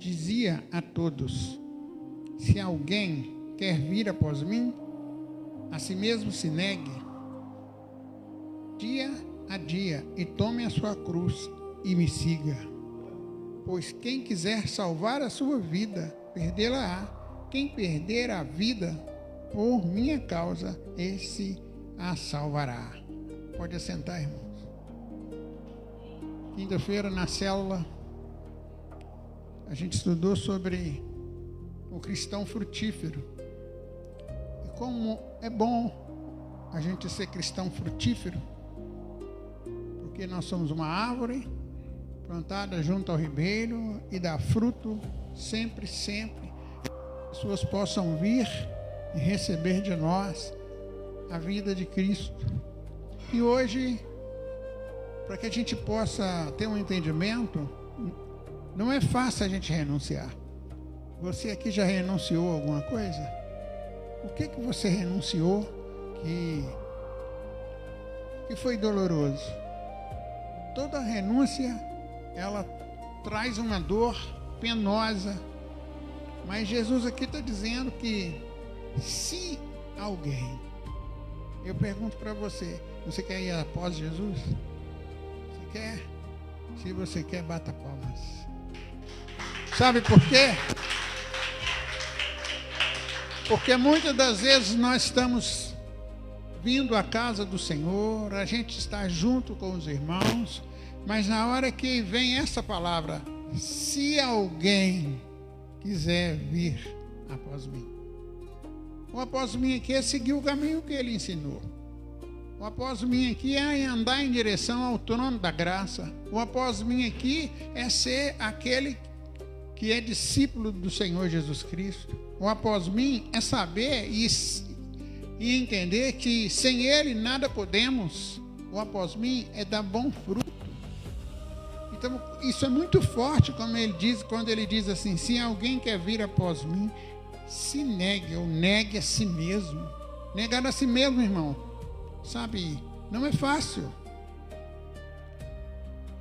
dizia a todos: se alguém quer vir após mim, a si mesmo se negue, dia a dia, e tome a sua cruz e me siga. Pois quem quiser salvar a sua vida, perdê-la-á. Quem perder a vida por minha causa, esse a salvará. Pode assentar, irmãos. Quinta-feira, na célula, a gente estudou sobre o cristão frutífero. E como é bom a gente ser cristão frutífero, porque nós somos uma árvore plantada junto ao ribeiro e dá fruto sempre, sempre. As pessoas possam vir e receber de nós a vida de Cristo. E hoje, para que a gente possa ter um entendimento, não é fácil a gente renunciar. Você aqui já renunciou a alguma coisa? O que você renunciou que foi doloroso? Toda renúncia, ela traz uma dor penosa. Mas Jesus aqui está dizendo que se alguém... Eu pergunto para você, você quer ir após Jesus? Você quer? Se você quer, bata palmas. Sabe por quê? Porque muitas das vezes nós estamos vindo à casa do Senhor, a gente está junto com os irmãos, mas na hora que vem essa palavra, se alguém quiser vir após mim. O após mim aqui é seguir o caminho que ele ensinou. O após mim aqui é andar em direção ao trono da graça. O após mim aqui é ser aquele que é discípulo do Senhor Jesus Cristo. O após mim é saber e entender que sem ele nada podemos. O após mim é dar bom fruto. Então, isso é muito forte, como ele diz, quando ele diz assim: se alguém quer vir após mim, se negue, ou negue a si mesmo. Negar a si mesmo, irmão, sabe, não é fácil.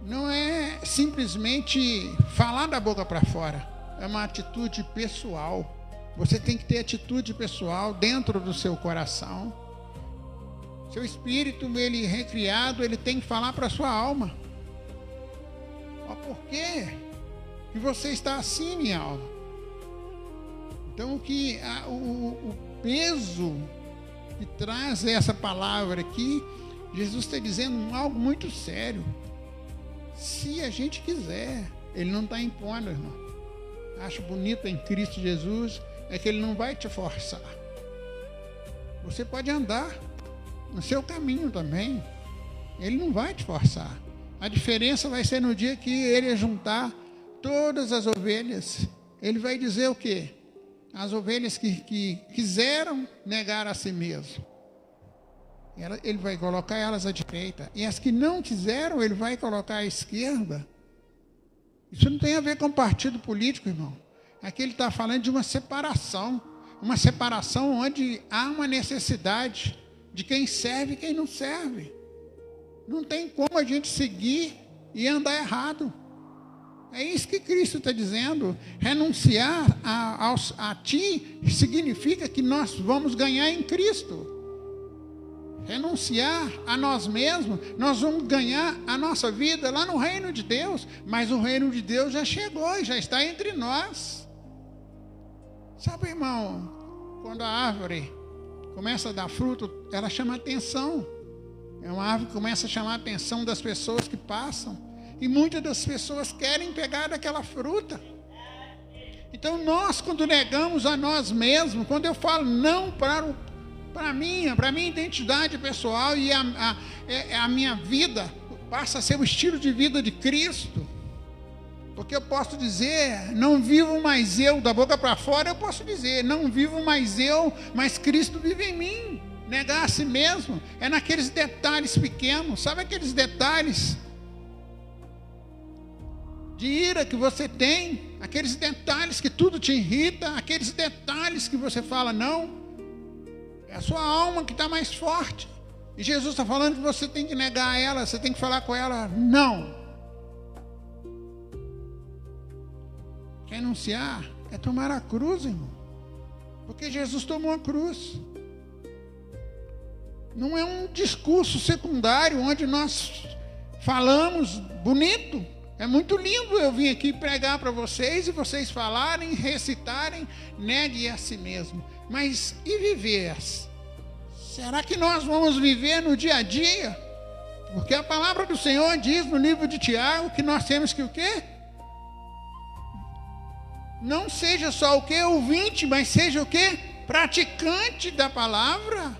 Não é simplesmente falar da boca para fora. É uma atitude pessoal. Você tem que ter atitude pessoal dentro do seu coração. Seu espírito, ele recriado, ele tem que falar para a sua alma. Por quê que você está assim, minha alma? Então, o peso que traz essa palavra aqui, Jesus está dizendo algo muito sério. Se a gente quiser, ele não está impondo, irmão. Acho bonito em Cristo Jesus, é que ele não vai te forçar. Você pode andar no seu caminho também. Ele não vai te forçar. A diferença vai ser no dia que ele juntar todas as ovelhas. Ele vai dizer o quê? As ovelhas que quiseram negar a si mesmo. Ele vai colocar elas à direita. E as que não quiseram, ele vai colocar à esquerda. Isso não tem a ver com partido político, irmão. Aqui ele está falando de uma separação. Uma separação onde há uma necessidade de quem serve e quem não serve. Não tem como a gente seguir e andar errado. É isso que Cristo está dizendo. Renunciar a ti significa que nós vamos ganhar em Cristo. Renunciar a nós mesmos, nós vamos ganhar a nossa vida lá no reino de Deus. Mas o reino de Deus já chegou e já está entre nós. Sabe, irmão, quando a árvore começa a dar fruto, ela chama atenção. É uma árvore que começa a chamar a atenção das pessoas que passam. E muitas das pessoas querem pegar daquela fruta. Então nós, quando negamos a nós mesmos, quando eu falo não para a minha identidade pessoal e a minha vida passa a ser o estilo de vida de Cristo. Porque eu posso dizer, não vivo mais eu, da boca para fora eu posso dizer, não vivo mais eu, mas Cristo vive em mim. Negar a si mesmo é naqueles detalhes pequenos, sabe aqueles detalhes de ira que você tem, aqueles detalhes que tudo te irrita, aqueles detalhes que você fala não, é a sua alma que está mais forte. E Jesus está falando que você tem que negar ela, você tem que falar com ela, não. Renunciar é tomar a cruz, irmão. Porque Jesus tomou a cruz. Não é um discurso secundário onde nós falamos bonito. É muito lindo eu vir aqui pregar para vocês e vocês falarem, recitarem, negue a si mesmo. Mas e viver? Será que nós vamos viver no dia a dia? Porque a palavra do Senhor diz no livro de Tiago que nós temos que o quê? Não seja só o quê? Ouvinte, mas seja o quê? Praticante da palavra.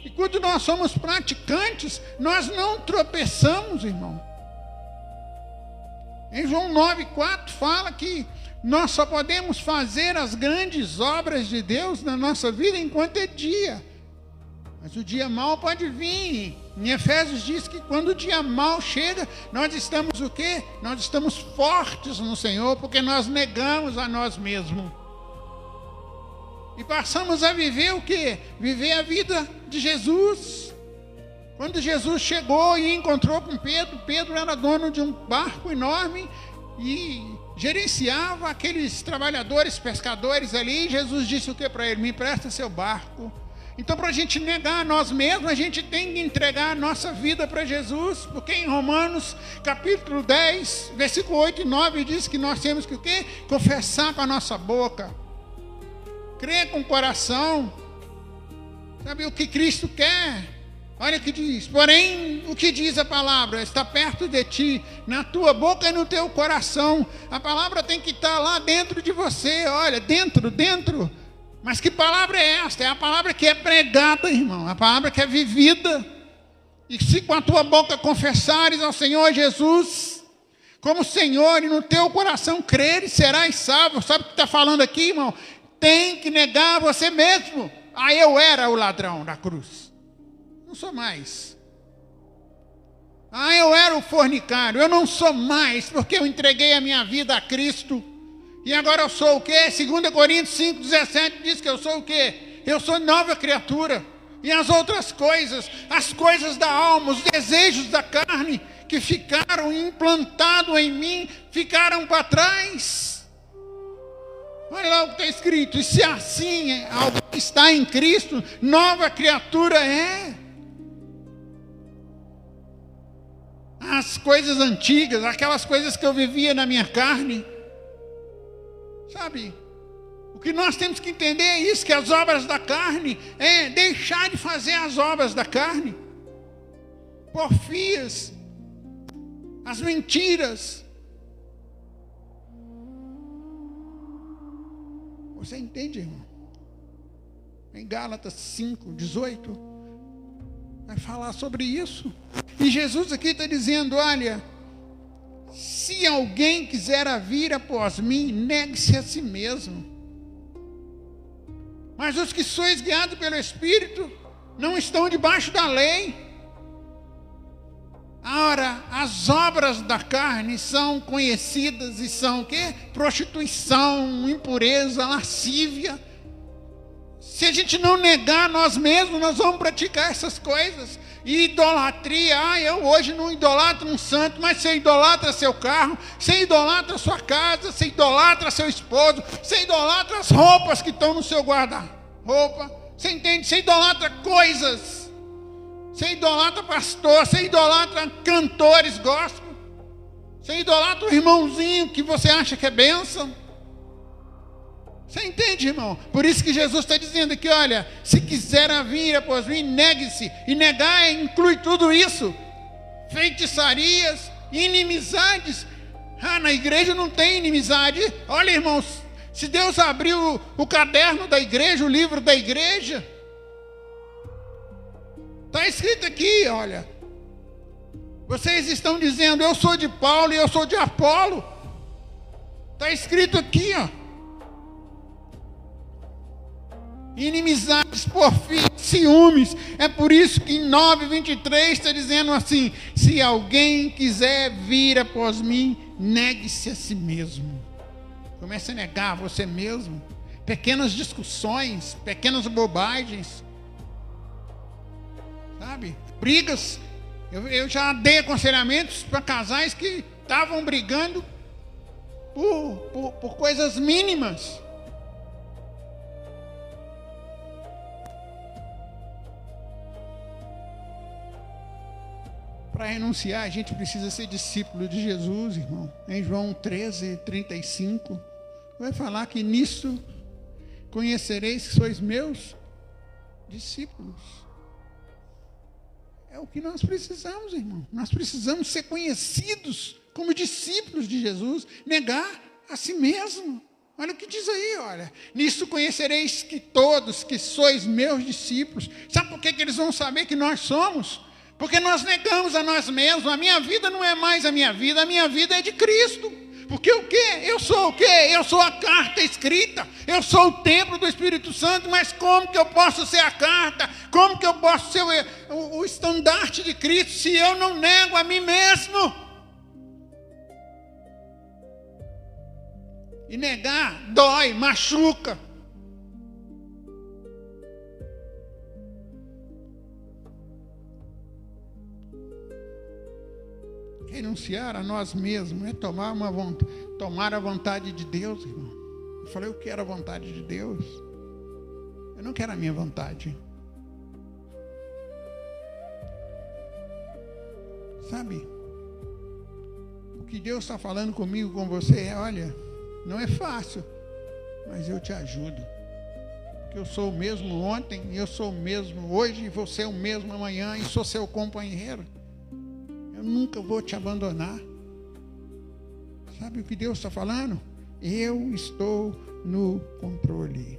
E quando nós somos praticantes, nós não tropeçamos, irmão. Em João 9,4 fala que nós só podemos fazer as grandes obras de Deus na nossa vida enquanto é dia. Mas o dia mau pode vir. Em Efésios diz que quando o dia mau chega, nós estamos o quê? Nós estamos fortes no Senhor, porque nós negamos a nós mesmos. E passamos a viver o quê? Viver a vida de Jesus. Quando Jesus chegou e encontrou com Pedro, Pedro era dono de um barco enorme e gerenciava aqueles trabalhadores, pescadores ali. E Jesus disse o que para ele? Me empresta seu barco. Então, para a gente negar a nós mesmos, a gente tem que entregar a nossa vida para Jesus, porque em Romanos, capítulo 10, versículo 8 e 9, diz que nós temos que o quê? Confessar com a nossa boca, crer com o coração, sabe o que Cristo quer? Olha o que diz, porém, o que diz a palavra? Está perto de ti, na tua boca e no teu coração. A palavra tem que estar lá dentro de você, olha, dentro. Mas que palavra é esta? É a palavra que é pregada, irmão, a palavra que é vivida. E se com a tua boca confessares ao Senhor Jesus como Senhor e no teu coração creres, serás salvo. Sabe o que está falando aqui, irmão? Tem que negar você mesmo. Eu era o ladrão da cruz. Não sou mais. Eu era o fornicário. Eu não sou mais, porque eu entreguei a minha vida a Cristo. E agora eu sou o quê? 2 Coríntios 5,17 diz que eu sou o quê? Eu sou nova criatura. E as outras coisas, as coisas da alma, os desejos da carne, que ficaram implantados em mim, ficaram para trás. Olha lá o que está escrito. E se assim alguém está em Cristo, nova criatura é. As coisas antigas, aquelas coisas que eu vivia na minha carne, sabe, o que nós temos que entender é isso, que as obras da carne é deixar de fazer as obras da carne, porfias, as mentiras. Você entende, irmão? Em Gálatas 5:18 vai falar sobre isso. E Jesus aqui está dizendo, olha, se alguém quiser vir após mim, negue-se a si mesmo. Mas os que sois guiados pelo Espírito não estão debaixo da lei. Ora, as obras da carne são conhecidas e são o quê? Prostituição, impureza, lascívia. Se a gente não negar nós mesmos, nós vamos praticar essas coisas. E idolatria, eu hoje não idolatro um santo, mas você idolatra seu carro, você idolatra sua casa, você idolatra seu esposo, você idolatra as roupas que estão no seu guarda-roupa, você entende? Você idolatra coisas, você idolatra pastor, você idolatra cantores gospel, você idolatra o irmãozinho que você acha que é bênção. Você entende, irmão? Por isso que Jesus está dizendo aqui, olha, se quiser vir após mim, negue-se. E negar inclui tudo isso. Feitiçarias, inimizades. Na igreja não tem inimizade. Olha, irmãos, se Deus abriu o caderno da igreja, o livro da igreja, está escrito aqui, olha. Vocês estão dizendo, eu sou de Paulo e eu sou de Apolo. Está escrito aqui, ó. Inimizades, porfias, ciúmes. É por isso que em 9:23 está dizendo assim, se alguém quiser vir após mim, negue-se a si mesmo. Comece a negar você mesmo. Pequenas discussões, pequenas bobagens, sabe, brigas. Eu já dei aconselhamentos para casais que estavam brigando por coisas mínimas. Para renunciar, a gente precisa ser discípulo de Jesus, irmão. Em João 13:35, vai falar que nisso conhecereis que sois meus discípulos. É o que nós precisamos, irmão. Nós precisamos ser conhecidos como discípulos de Jesus, negar a si mesmo. Olha o que diz aí, olha. Nisso conhecereis que todos que sois meus discípulos. Sabe por que eles vão saber que nós somos? Porque nós negamos a nós mesmos. A minha vida não é mais a minha vida é de Cristo. Porque o quê? Eu sou o quê? Eu sou a carta escrita. Eu sou o templo do Espírito Santo. Mas como que eu posso ser a carta? Como que eu posso ser o estandarte de Cristo se eu não nego a mim mesmo? E negar dói, machuca. Renunciar a nós mesmos é tomar a vontade de Deus, irmão. Eu falei, eu quero a vontade de Deus. Eu não quero a minha vontade. Sabe? O que Deus está falando comigo, com você, é, olha, não é fácil, mas eu te ajudo. Porque eu sou o mesmo ontem, eu sou o mesmo hoje, e você é o mesmo amanhã, e sou seu companheiro. Eu nunca vou te abandonar. Sabe o que Deus está falando? Eu estou no controle.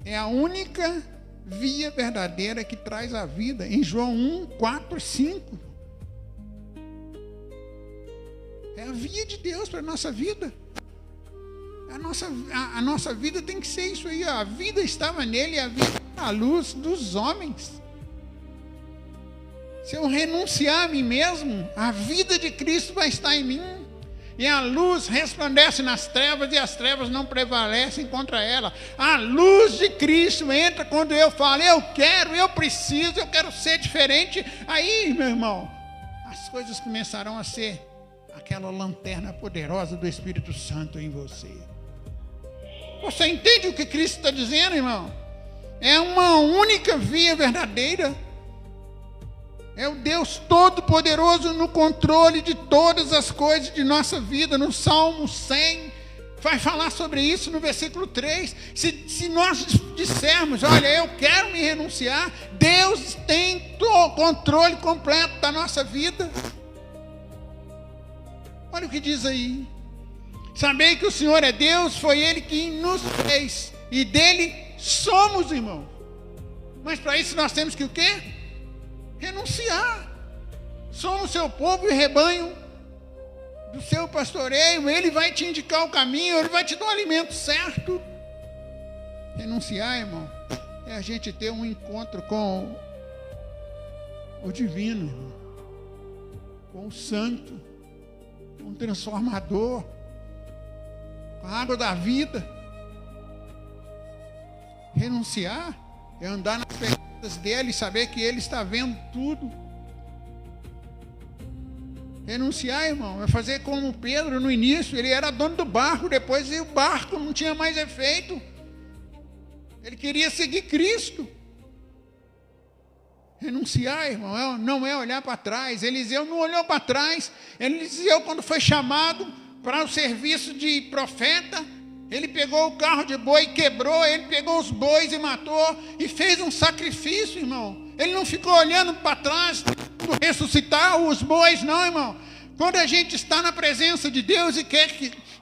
É a única via verdadeira que traz a vida. Em João 1:4-5. É a via de Deus para a nossa vida. A nossa vida tem que ser isso aí. A vida estava nele, a vida à luz dos homens. Se eu renunciar a mim mesmo, a vida de Cristo vai estar em mim. E a luz resplandece nas trevas e as trevas não prevalecem contra ela. A luz de Cristo entra quando eu falo, eu quero, eu preciso, eu quero ser diferente. Aí, meu irmão, as coisas começarão a ser aquela lanterna poderosa do Espírito Santo em você. Você entende o que Cristo está dizendo, irmão? É uma única via verdadeira. É o Deus Todo-Poderoso no controle de todas as coisas de nossa vida. No Salmo 100, vai falar sobre isso no versículo 3. Se nós dissermos, olha, eu quero me renunciar, Deus tem controle completo da nossa vida. Olha o que diz aí. Sabei que o Senhor é Deus, foi Ele que nos fez, e dele somos, irmão. Mas para isso nós temos que o quê? Renunciar. Somos seu povo e rebanho do seu pastoreio. Ele vai te indicar o caminho, ele vai te dar o alimento certo. Renunciar, irmão, é a gente ter um encontro com o divino, irmão, com o santo, com o transformador, com a água da vida. Renunciar é andar nas pegadas dele e saber que ele está vendo tudo. Renunciar, irmão, é fazer como Pedro no início. Ele era dono do barco, depois o barco não tinha mais efeito. Ele queria seguir Cristo. Renunciar, irmão, não é olhar para trás. Eliseu não olhou para trás. Eliseu, quando foi chamado para o serviço de profeta, ele pegou o carro de boi e quebrou, ele pegou os bois e matou, e fez um sacrifício, irmão. Ele não ficou olhando para trás, ressuscitar os bois, não, irmão. Quando a gente está na presença de Deus e quer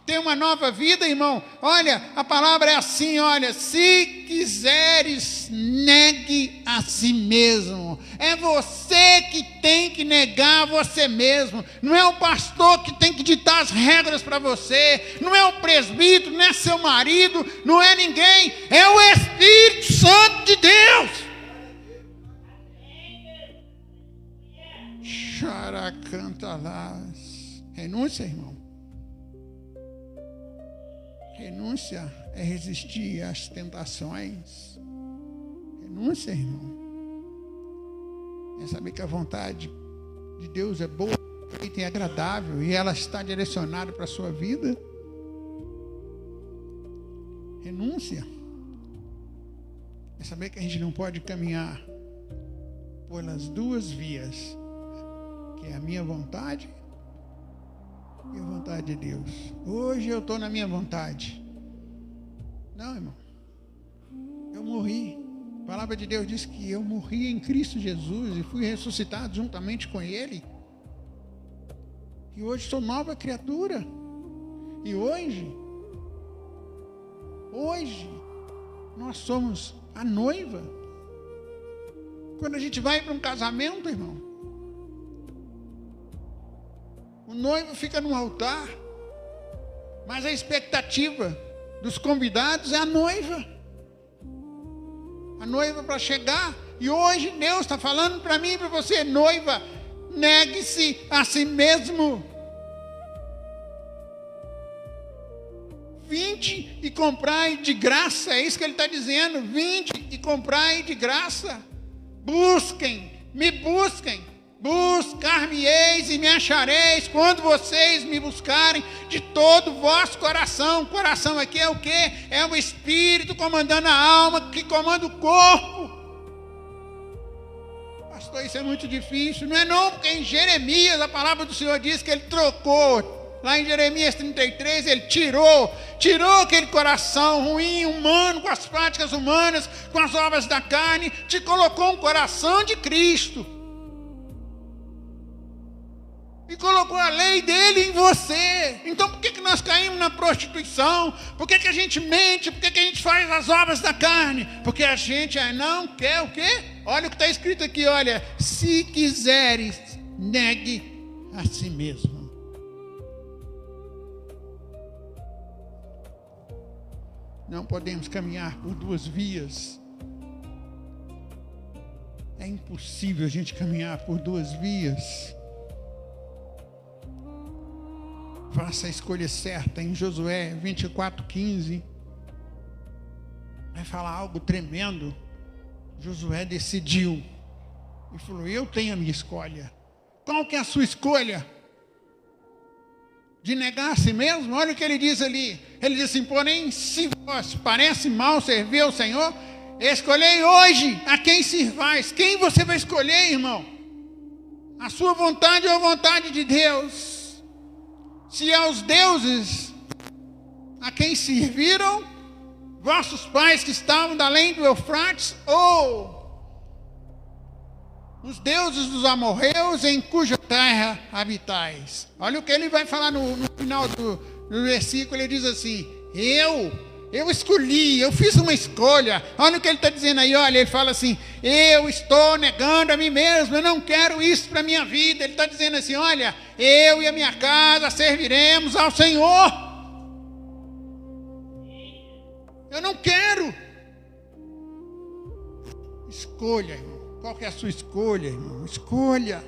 ter uma nova vida, irmão, olha, a palavra é assim, olha, se quiseres, negue a si mesmo. É você que tem que negar você mesmo. Não é o pastor que tem que ditar as regras para você. Não é o presbítero, não é seu marido, não é ninguém. É o Espírito Santo de Deus. Xaracantalás. Renúncia, irmão. Renúncia é resistir às tentações. Renúncia, irmão, é saber que a vontade de Deus é boa, perfeita e agradável, e ela está direcionada para a sua vida. Renúncia é saber que a gente não pode caminhar pelas duas vias, que é a minha vontade e a vontade de Deus. Hoje eu estou na minha vontade. Não, irmão. Eu morri. A palavra de Deus diz que eu morri em Cristo Jesus e fui ressuscitado juntamente com Ele. E hoje sou nova criatura. E hoje nós somos a noiva. Quando a gente vai para um casamento, irmão, o noivo fica no altar, mas a expectativa dos convidados é a noiva. A noiva para chegar. E hoje Deus está falando para mim e para você, noiva, negue-se a si mesmo. Vinde e comprai de graça, é isso que ele está dizendo. Vinde e comprai de graça. Busquem, me busquem. Buscar-me-eis e me achareis quando vocês me buscarem de todo o vosso coração. Coração aqui é o quê? É o Espírito comandando a alma, que comanda o corpo. Pastor, isso é muito difícil. Não é não, porque em Jeremias a palavra do Senhor diz que ele trocou. Lá em Jeremias 33, ele tirou aquele coração ruim, humano, com as práticas humanas, com as obras da carne, te colocou um coração de Cristo. E colocou a lei dele em você. Então por que nós caímos na prostituição? Por que a gente mente? Por que a gente faz as obras da carne? Porque a gente não quer o quê? Olha o que está escrito aqui, olha. Se quiseres, negue a si mesmo. Não podemos caminhar por duas vias. É impossível a gente caminhar por duas vias. Faça a escolha certa. Em Josué 24:15 vai falar algo tremendo. Josué decidiu e falou: eu tenho a minha escolha. Qual que é a sua escolha? De negar a si mesmo? Olha o que ele diz ali. Ele diz assim: porém, se vos parece mal servir ao Senhor, escolhei hoje a quem sirvais. Quem você vai escolher, irmão? A sua vontade ou a vontade de Deus? Se aos deuses a quem serviram vossos pais que estavam da além do Eufrates, ou os deuses dos amorreus em cuja terra habitais. Olha o que ele vai falar no final do versículo. Ele diz assim: eu escolhi, eu fiz uma escolha. Olha o que ele está dizendo aí, olha, ele fala assim: eu estou negando a mim mesmo, eu não quero isso para a minha vida. Ele está dizendo assim: olha, eu e a minha casa serviremos ao Senhor. Eu não quero. Escolha, irmão. Qual que é a sua escolha, irmão? Escolha.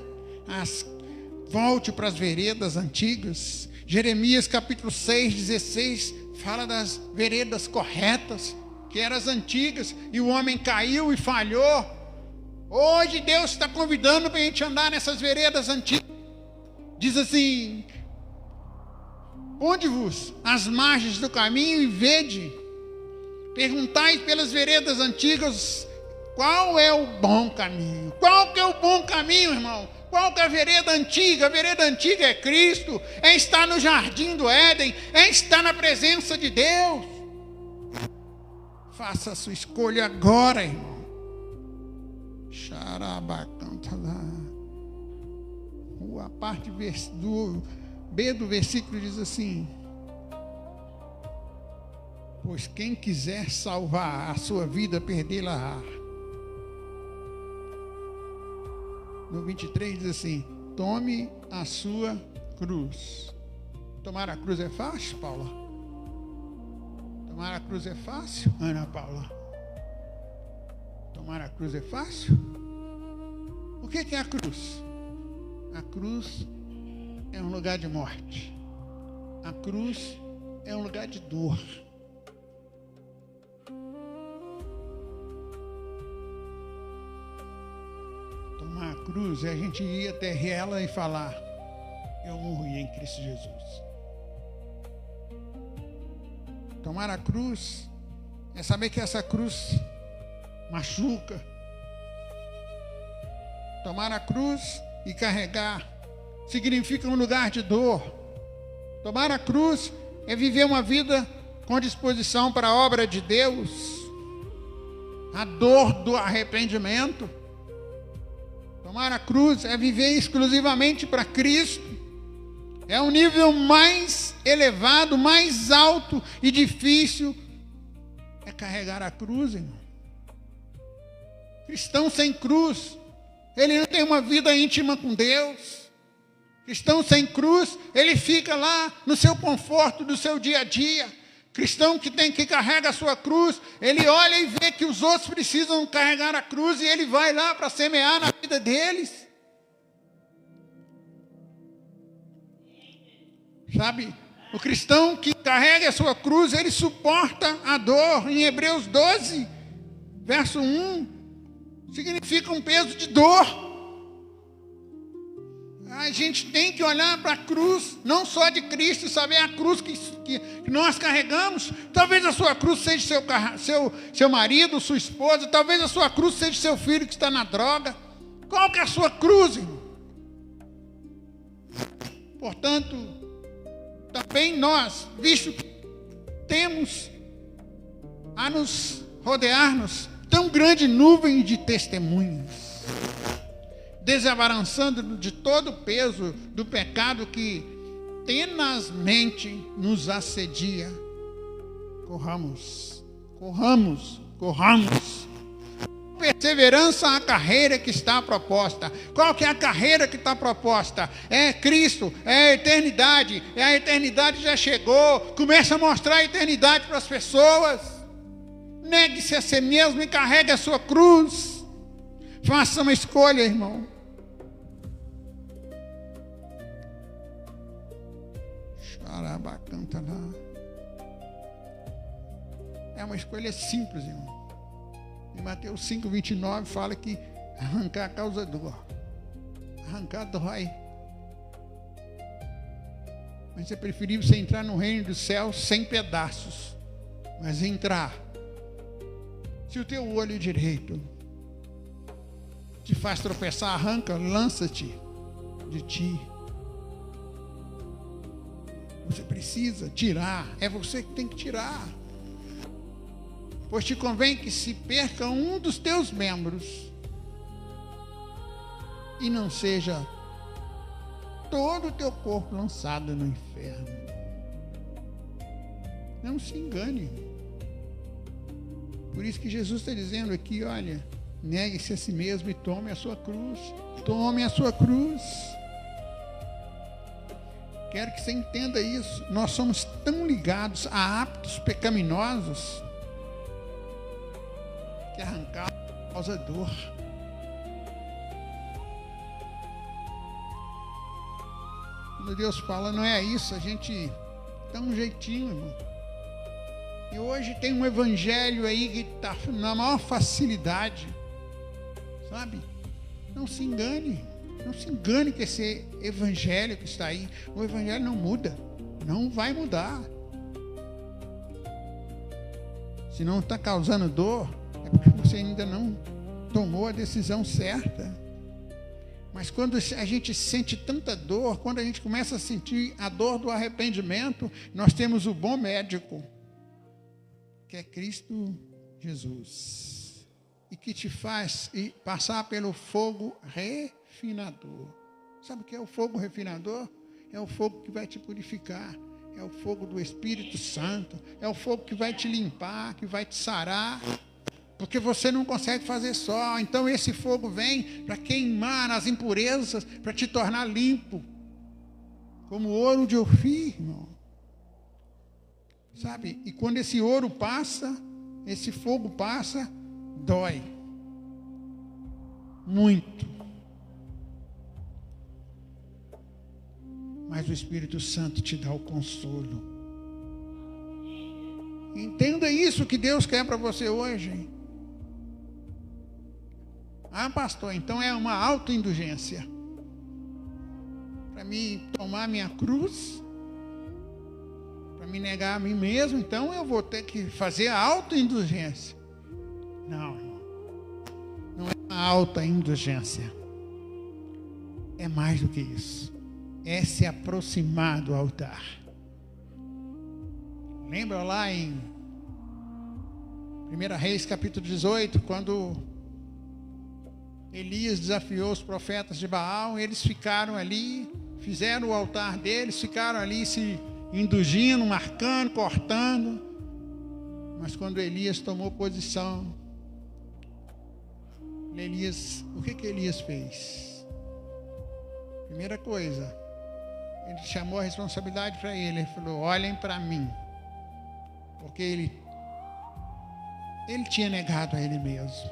Volte para as veredas antigas. Jeremias capítulo 6:16 fala das veredas corretas, que eram as antigas, e o homem caiu e falhou. Hoje Deus está convidando para a gente andar nessas veredas antigas. Diz assim: ponde-vos às margens do caminho e vede, perguntai pelas veredas antigas, qual é o bom caminho? Qual que é o bom caminho, irmão? Qual que é a vereda antiga? A vereda antiga é Cristo, é estar no jardim do Éden, é estar na presença de Deus. Faça a sua escolha agora, irmão. A parte do B do versículo diz assim: pois quem quiser salvar a sua vida, perdê-la-á. No 23 diz assim: tome a sua cruz. Tomar a cruz é fácil, Paula? Tomar a cruz é fácil, Ana Paula? Tomar a cruz é fácil? O que é a cruz? A cruz é um lugar de morte. A cruz é um lugar de dor. Tomar a cruz é a gente ir até ela e falar: eu morri em Cristo Jesus. Tomar a cruz é saber que essa cruz machuca. Tomar a cruz e carregar significa um lugar de dor. Tomar a cruz é viver uma vida com disposição para a obra de Deus. A dor do arrependimento. Tomar a cruz é viver exclusivamente para Cristo. É um nível mais elevado, mais alto e difícil. É carregar a cruz, irmão. Cristão sem cruz, ele não tem uma vida íntima com Deus. Cristão sem cruz, ele fica lá no seu conforto do seu dia a dia. Cristão que carrega a sua cruz, ele olha e vê que os outros precisam carregar a cruz e ele vai lá para semear na vida deles. Sabe, o cristão que carrega a sua cruz, ele suporta a dor. Em Hebreus 12, verso 1, significa um peso de dor. A gente tem que olhar para a cruz, não só de Cristo, saber a cruz que nós carregamos. Talvez a sua cruz seja seu marido, sua esposa. Talvez a sua cruz seja seu filho que está na droga. Qual que é a sua cruz, irmão? Portanto, também nós, visto que temos a nos rodear-nos tão grande nuvem de testemunhas, desembaraçando de todo o peso do pecado que tenazmente nos assedia. Corramos. Perseverança a carreira que está proposta. Qual que é a carreira que está proposta? É Cristo, é a eternidade. A eternidade já chegou. Começa a mostrar a eternidade para as pessoas. Negue-se a si mesmo e carregue a sua cruz. Faça uma escolha, irmão. É uma escolha simples, irmão. Em Mateus 5:29 fala que arrancar causa dor. Arrancar dói. Mas é preferível você entrar no reino dos céus sem pedaços. Mas entrar. Se o teu olho direito te faz tropeçar, arranca, lança-te de ti. Você precisa tirar. É você que tem que tirar. Pois te convém que se perca um dos teus membros e não seja todo o teu corpo lançado no inferno. Não se engane. Por isso que Jesus está dizendo aqui, olha, negue-se a si mesmo e tome a sua cruz. Tome a sua cruz. Quero que você entenda isso. Nós somos tão ligados a hábitos pecaminosos que arrancar causa dor. Quando Deus fala, não é isso, a gente dá um jeitinho, irmão. E hoje tem um evangelho aí que está na maior facilidade, sabe? Não se engane. Não se engane com esse evangelho que está aí. O evangelho não muda. Não vai mudar. Se não está causando dor, é porque você ainda não tomou a decisão certa. Mas quando a gente sente tanta dor, quando a gente começa a sentir a dor do arrependimento, nós temos o bom médico, que é Cristo Jesus. E que te faz passar pelo fogo refinador. Sabe o que é o fogo refinador? É o fogo que vai te purificar. É o fogo do Espírito Santo. É o fogo que vai te limpar, que vai te sarar. Porque você não consegue fazer só. Então esse fogo vem para queimar as impurezas, para te tornar limpo. Como ouro de Ofir, irmão. Sabe? E quando esse ouro passa, esse fogo passa, dói. Muito. Mas o Espírito Santo te dá o consolo. Entenda isso que Deus quer para você hoje. Ah, pastor, então é uma autoindulgência. para mim tomar minha cruz, para me negar a mim mesmo, então eu vou ter que fazer a autoindulgência. Não, irmão. Não é uma autoindulgência. É mais do que isso. É se aproximar do altar. Lembra lá em 1 Reis capítulo 18, quando Elias desafiou os profetas de Baal, eles ficaram ali, fizeram o altar deles, ficaram ali se indulgindo, marcando, cortando. Mas quando Elias tomou posição, o que Elias fez? Primeira coisa, ele chamou a responsabilidade para ele. Ele falou: olhem para mim. Porque ele tinha negado a ele mesmo.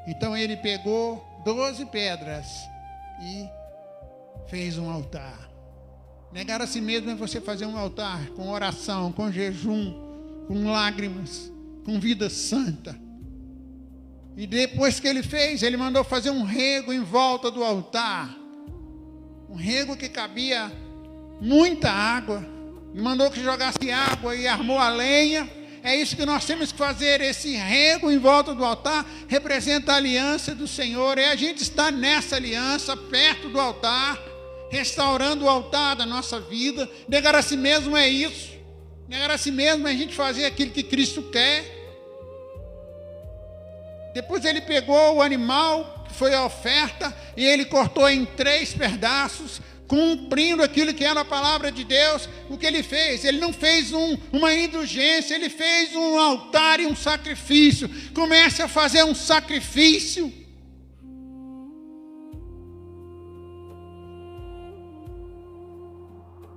Então ele pegou 12 pedras e fez um altar. Negar a si mesmo é você fazer um altar com oração, com jejum, com lágrimas, com vida santa. E depois que ele fez, ele mandou fazer um rego em volta do altar. Um rego que cabia muita água. Mandou que jogasse água e armou a lenha. É isso que nós temos que fazer. Esse rego em volta do altar representa a aliança do Senhor. É a gente estar nessa aliança, perto do altar, restaurando o altar da nossa vida. Negar a si mesmo é isso. Negar a si mesmo é a gente fazer aquilo que Cristo quer. Depois ele pegou o animal, que foi a oferta, e ele cortou em 3 pedaços, cumprindo aquilo que era a palavra de Deus. O que ele fez? Ele não fez uma indulgência, ele fez um altar e um sacrifício. Comece a fazer um sacrifício.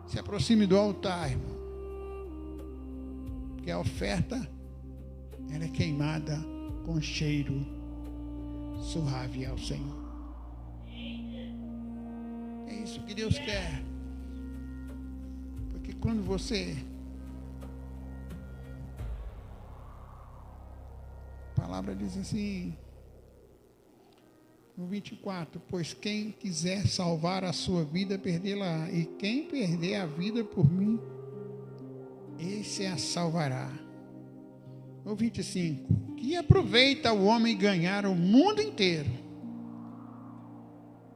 Se aproxime do altar, irmão. Porque a oferta, ela é queimada com cheiro suave ao Senhor. É isso que Deus quer. Porque quando a palavra diz assim, no 24, pois quem quiser salvar a sua vida, perdê-la, e quem perder a vida por mim, esse a salvará. O 25, que aproveita o homem ganhar o mundo inteiro,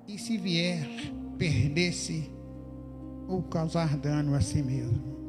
e se vier perder-se ou causar dano a si mesmo.